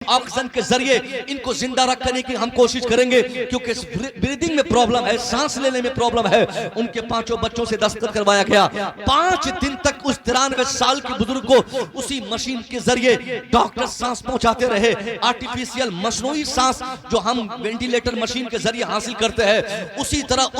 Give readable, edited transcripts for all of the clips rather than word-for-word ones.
Oxygen के जरिए इनको जिंदा रखने की हम कोशिश करेंगे, क्योंकि ब्रीदिंग में प्रॉब्लम है, सांस लेने में प्रॉब्लम है। उनके 5 बच्चों से दस्तखत करवाया गया। 5 दिन तक उस 93 साल के बुजुर्ग को उसी मशीन के जरिए डॉक्टर सांस पहुंचाते रहे। आर्टिफिशियल मसनूई सांस जो हम वेंटिलेटर मशीन के जरिए हासिल करते हैं, उसी तरह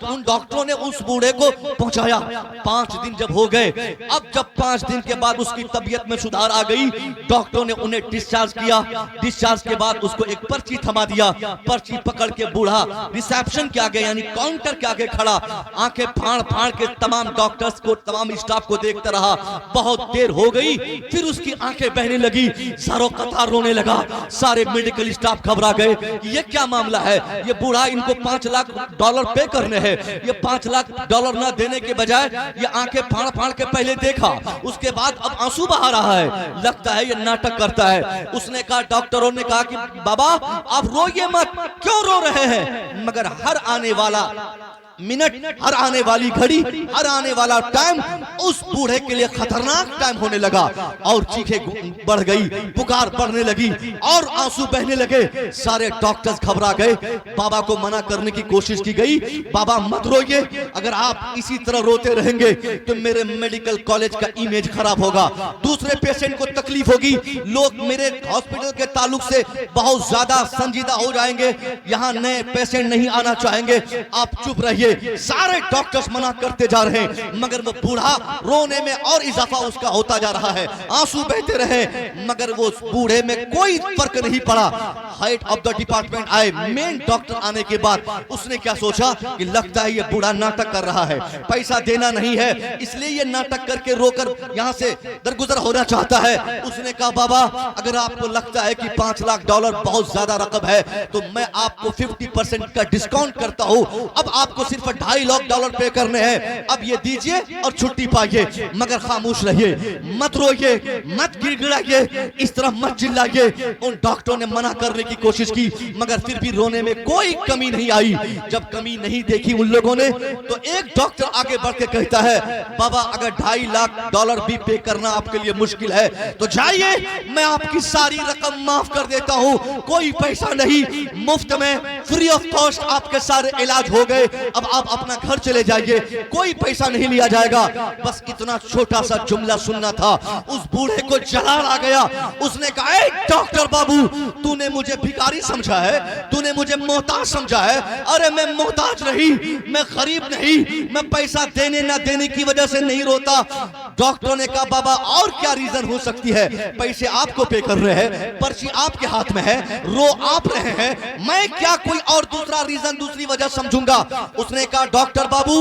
उन डॉक्टरों ने उस बूढ़े को पहुंचाया। 5 दिन जब हो गए, अब जब 5 दिन के बाद उसकी तबीयत में सुधार आ गई, डॉक्टरों ने उन्हें डिस्चार्ज किया। डिस्चार्ज के बाद उसको एक पर्ची थमा दिया। पर्ची पकड़ के बूढ़ा रिसेप्शन के आगे यानी काउंटर के आगे खड़ा आंखें फाड़ फाड़ के तमाम डॉक्टर्स को, तमाम स्टाफ को देखता रहा। बहुत देर हो गई, फिर उसकी आंखें बहने लगी, सारों कतार रोने लगा। सारे मेडिकल स्टाफ घबरा गए, ये क्या मामला है? ये बूढ़ा, इनको $5 लाख पे करने हैं, ये $5 लाख ना देने के बजाय ये आंखें फाड़ फाड़ के पहले देखा, उसके बाद अब आंसू बहा रहा है, लगता है ये नाटक करता है। उसने कहा, डॉक्टरों ने कहा कि बाबा आप रोइए मत, क्यों रो रहे हैं? मगर हर आने वाला मिनट, हर आने वाली घड़ी, हर आने वाला टाइम उस बूढ़े के लिए खतरनाक टाइम होने लगा। और चीखें बढ़ गई, पुकार बढ़ने लगी और आंसू बहने लगे। सारे डॉक्टर्स घबरा गए। बाबा को मना करने की कोशिश की गई, बाबा मत रोइए, अगर आप इसी तरह रोते रहेंगे तो मेरे मेडिकल कॉलेज का इमेज खराब होगा, दूसरे पेशेंट को तकलीफ होगी, लोग मेरे हॉस्पिटल के ताल्लुक से बहुत ज्यादा संजीदा हो जाएंगे, यहाँ नए पेशेंट नहीं आना चाहेंगे, आप चुप रहिए। सारे डॉक्टर्स मना करते जा रहे हैं, मगर वो बूढ़ा रोने में और इजाफा उसका होता जा रहा है, आंसू बहते रहे, मगर वो बूढ़े में कोई फर्क नहीं पड़ा। हेड ऑफ द डिपार्टमेंट आए, मेन डॉक्टर आने के बाद उसने क्या सोचा कि लगता है ये बूढ़ा नाटक कर रहा है, पैसा देना नहीं है, इसलिए ये नाटक करके रोकर यहाँ से दरगुजर होना चाहता है। उसने कहा, बाबा अगर आपको लगता है कि $5 लाख बहुत ज्यादा रकम है तो मैं आपको 50% का डिस्काउंट करता हूँ, अब आपको सिर्फ $2.5 लाख पे करने हैं, अब ये दीजिए और छुट्टी पाइए, मगर खामोश रहिए, मत रोइए, मत गिड़गिड़ाइए, इस तरह मत चिल्लाइए। उन डॉक्टरों ने मना करने की कोशिश की, मगर फिर भी रोने में कोई कमी नहीं आई। जब कमी नहीं देखी उन लोगों ने, तो एक डॉक्टर आगे बढ़ के कहता है, बाबा अगर $2.5 लाख भी पे करना आपके लिए मुश्किल है तो जाइए, मैं आपकी सारी रकम माफ कर देता हूँ, कोई पैसा नहीं, मुफ्त में फ्री ऑफ कॉस्ट आपके सारे इलाज हो गए, अब आप अपना घर चले जाइए, कोई पैसा नहीं लिया जाएगा। बस इतना छोटा सा जुमला सुनना था, उस बूढ़े को जलाल आ गया। उसने कहा, ए डॉक्टर बाबू, तूने मुझे भिखारी समझा है, तूने मुझे मोहताज समझा है? अरे मैं मोहताज नहीं, मैं गरीब नहीं, मैं पैसा देने ना देने की वजह से नहीं रोता। डॉक्टर ने कहा, बाबा और क्या रीजन हो सकती है? पैसे आपको पे कर रहे हैं, पर्ची आपके हाथ में है, रो आप रहे हैं, मैं क्या कोई और दूसरा रीजन, दूसरी वजह समझूंगा? उसने कहा, डॉक्टर बाबू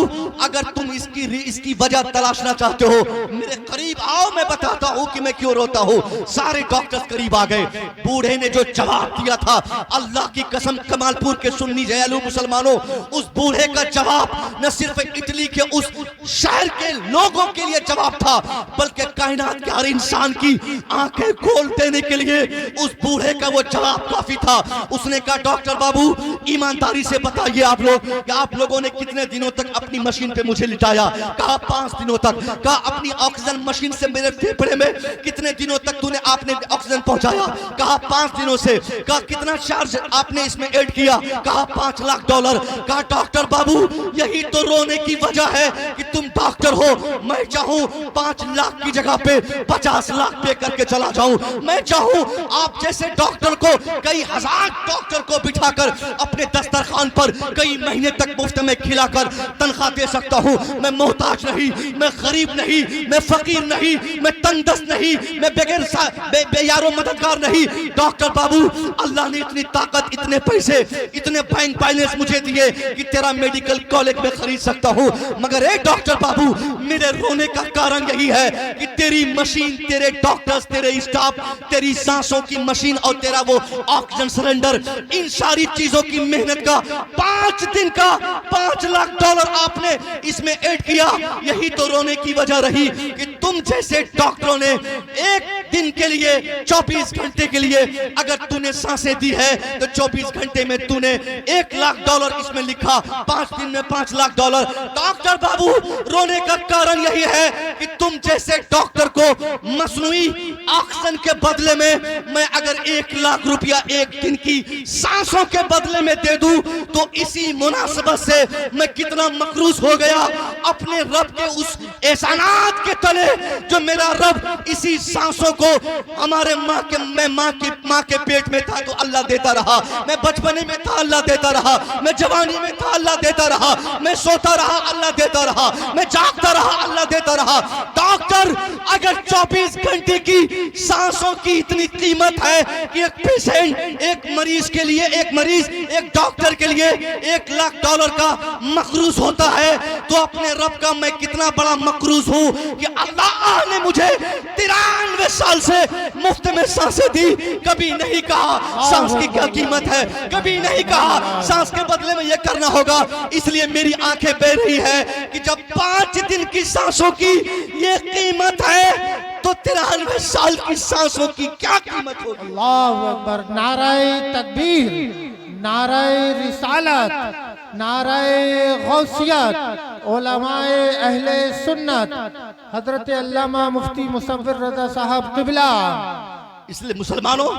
अगर तुम इसकी वजह तलाशना चाहते हो, मेरे करीब आओ, मैं बताता हूँ कि मैं क्यों रोता हूँ। सारे डॉक्टर्स करीब आ गए। बूढ़े ने जो जवाब दिया था, अल्लाह की कसम कमालपुर के सुन्नी जयालू मुसलमानों, उस बूढ़े का जवाब न सिर्फ इटली के उस शहर के लोगों के लिए जवाब था, बल्कि कायनात के हर इंसान की आंखें खोल देने के लिए उस बूढ़े का वो जवाब काफी था। उसने कहा, डॉक्टर बाबू ईमानदारी से बताइए आप लोग कि आप लोगों ने कितने दिनों तक अपनी मशीन पे मुझे लिटाया? कहा 5 दिनों तक। कहा अपनी ऑक्सीजन मशीन से मेरे फेफड़े में कितने दिनों तक तूने आपने ऑक्सीजन पहुंचाया? कहा 5 दिनों से। कहा कितना चार्ज आपने इसमें ऐड किया? कहा $5 लाख। कहा डॉक्टर बाबू यही तो रोने की वजह है कि तुम डॉक्टर हो, मैं चाहूं 5 लाख की जगह पे 50 लाख पे करके चला जाऊं, मैं चाहूं आप जैसे डॉक्टर को कई हजार डॉक्टर को बिठाकर अपने दस्तरखान पर कई महीने तक मुफ्त में खिलाकर तनख्वाह दे सकता हूं। मैं मोहताज नहीं, मैं गरीब नहीं, मैं फकीर नहीं, मैं तंगदस्त नहीं, मैं बेयारो मददगार नहीं। डॉक्टर बाबू अल्लाह ने इतनी ताकत, इतने पैसे, इतने बैंक बैलेंस मुझे दिए कि तेरा मेडिकल कॉलेज में खरीद सकता हूं, मगर एक डॉक्टर बाबू मेरे रोने का कारण यही है कि तेरी मशीन, तेरे डॉक्टर्स, तेरे स्टाफ, तेरी सांसों की मशीन और तेरा वो ऑक्सीजन सिलेंडर, इन सारी चीजों की मेहनत का 5 दिन का $5 लाख आपने इसमें ऐड किया। यही तो रोने की वजह रही कि तुम जैसे डॉक्टरों ने एक दिन के लिए 24 घंटे के लिए अगर तूने सांसें दी है तो 24 घंटे में तूने $1 लाख इसमें लिखा, 5 दिन में $5 लाख। डॉक्टर बाबू रोने का कारण यही है कि तुम जैसे डॉक्टर को मसनूई ऑक्सीजन के बदले में मैं अगर 1 लाख रुपया एक दिन की सांसों के बदले में दे दूं तो इसी मुनासबत से मैं कितना मकरूज हो गया अपने रब के उस एहसानात के तले जो मेरा रब इसी सांसों को हमारे माँ के पेट में था तो अल्लाह देता रहा, मैं बचपने में था अल्लाह देता रहा, मैं जवानी में था अल्लाह देता रहा, मैं सोता रहा अल्लाह देता रहा, मैं जागता रहा अल्लाह देता रहा। डॉक्टर अगर 24 घंटे की सांसों की इतनी कीमत है कि एक पेशेंट एक मरीज के लिए एक डॉक्टर के लिए $1 लाख का मकरूज होता है तो अपने रब का मैं कितना बड़ा मकरूज हूं कि अल्लाह ने मुझे 93 साल से मुफ्त में सांसें दी। कभी नहीं कहा सांस की क्या कीमत है, कभी नहीं कहा सांस के बदले में यह करना होगा। इसलिए मेरी आंखें बह रही है कि जब 5 दिन की सांसों की ये कीमत है तो 93 साल की सांसों की क्या कीमत होगी। अल्लाहु अकबर। नाराए तकबीर, नाराए रिसालत, नाराए गौसियत, उलमाए अहले सुन्नत, हजरत अल्लामा मुफ्ती मुसव्विर रज़ा साहब क़िबला। इसलिए मुसलमानों,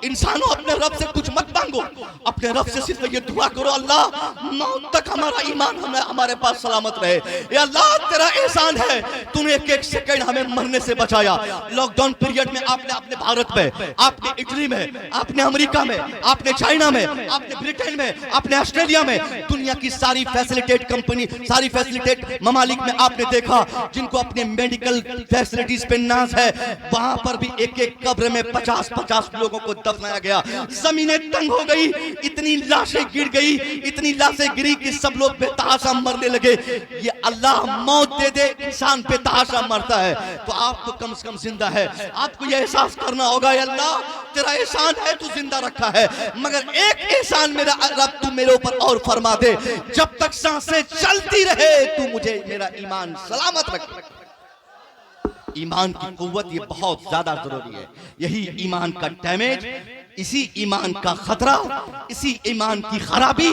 इंसानों अपने रब से कुछ मत मांगो, अपने रब से सिर्फ ये दुआ करो अल्लाह मौत तक हमारा ईमान हमारे पास सलामत रहे। या अल्लाह तेरा एहसान है, तूने एक सेकंड हमें मरने से बचाया। लॉकडाउन पीरियड में आपने अपने भारत में, आपने इटली में, आपने अमेरिका में, आपने चाइना में, आपने ब्रिटेन में, आपने ऑस्ट्रेलिया में, दुनिया की सारी फैसिलिटेट कंपनी, सारी फैसिलिटेट ममालिक में आपने देखा जिनको अपने मेडिकल फैसिलिटीज पे नाज है, वहां पर भी एक कब्र में 50-50 लोगों को दफनाया गया। जमीनें तंग हो गई, इतनी लाशें गिर गई, इतनी लाशें गिरी कि सब लोग बेतहाशा मरने लगे। ये अल्लाह मौत दे दे, इंसान बेतहाशा मरता है तो आपको कम से कम जिंदा है। आपको यह एहसास करना होगा अल्लाह तेरा एहसान है, तू जिंदा रखा है, मगर एक एहसान मेरा रब तू मेरे ऊपर और फरमा दे, जब तक सांसें चलती रहे तू मुझे मेरा ईमान सलामत रख। ईमान की कुव्वत ये बहुत ज्यादा जरूरी है। यही ईमान का डैमेज, इसी ईमान का खतरा, इसी ईमान की खराबी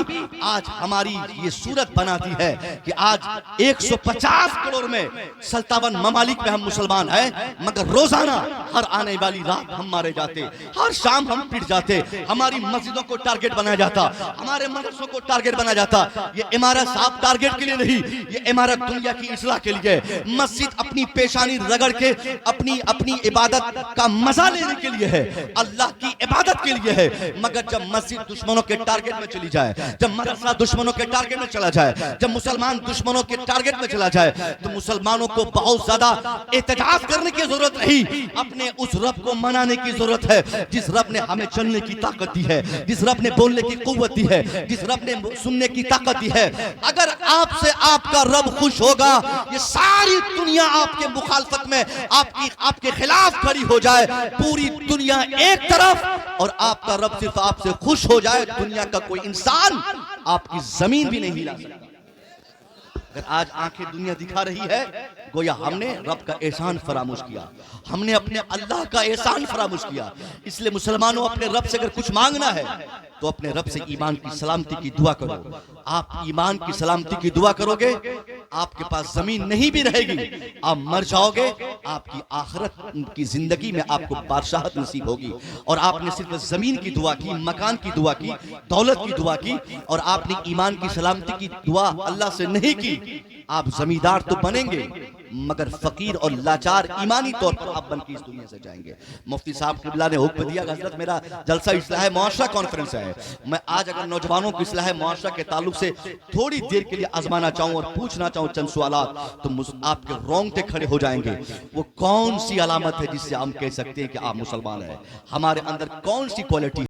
आज हमारी ये सूरत बनाती है कि आज 150 करोड़ में 57 ममालिक में हम मुसलमान हैं, मगर रोजाना हर आने वाली रात हम मारे जाते, हर शाम हम पिट जाते, हमारी मस्जिदों को टारगेट बनाया जाता, हमारे मदरसों को टारगेट बनाया जाता। ये इमारत साहब टारगेट के लिए नहीं, ये इमारत दुनिया की इस्लाह के लिए। मस्जिद अपनी पेशानी रगड़ के अपनी इबादत का मजा लेने के लिए है, अल्लाह की इबादत के लिए है। मगर जब मस्जिद दुश्मनों के टारगेट में चली जाए, जब मदरसा दुश्मनों के टारगेट में चला जाए, जब मुसलमान दुश्मनों के टारगेट में चला जाए तो मुसलमानों को बहुत ज्यादा एहतजाज करने की जरूरत नहीं, अपने उस रब को मनाने की जरूरत है जिस रब ने हमें चलने की ताकत दी है, जिस रब ने बोलने की कुव्वत दी है, जिस रब ने सुनने की ताकत दी है। अगर आपसे आपका रब खुश होगा, ये सारी दुनिया आपके मुखालफत में आपके खिलाफ खड़ी हो जाए, पूरी दुनिया एक तरफ और आपका रब सिर्फ आपसे खुश हो जाए, दुनिया का कोई इंसान आपकी जमीन भी नहीं हिला सकता। अगर आज आंखें दुनिया दिखा रही है, गोया हमने रब का एहसान फरामोश किया, हमने अपने अल्लाह का एहसान फरामोश किया। इसलिए मुसलमानों, अपने रब से अगर कुछ मांगना है तो अपने रब से ईमान की सलामती की दुआ करो। आप ईमान की सलामती की दुआ करोगे, आपके पास जमीन नहीं भी रहेगी, आप मर जाओगे, आपकी आखिरत की जिंदगी में आपको बादशाहत नसीब होगी। और आपने सिर्फ जमीन की दुआ की, मकान की दुआ की, दौलत की दुआ की, और आपने ईमान की सलामती की दुआ अल्लाह से नहीं की। आप जमींदार तो बनेंगे मगर फकीर और लाचार ईमानी तौर पर आप बन के इस दुनिया से जाएंगे। मुफ्ती साहब क़िबला ने हुक्म दिया, हजरत मेरा जलसा इस्लाह मुआशरा कॉन्फ्रेंस है, मैं आज अगर नौजवानों को इस्लाह मुआशरा के ताल्लुक से थोड़ी देर के लिए आजमाना चाहूँ और पूछना चाहूँ चंद सवालात, तो आपके रोंगटे खड़े हो जाएंगे। वो कौन सी अलामत है जिससे हम कह सकते हैं कि आप मुसलमान हैं? हमारे अंदर कौन सी क्वालिटी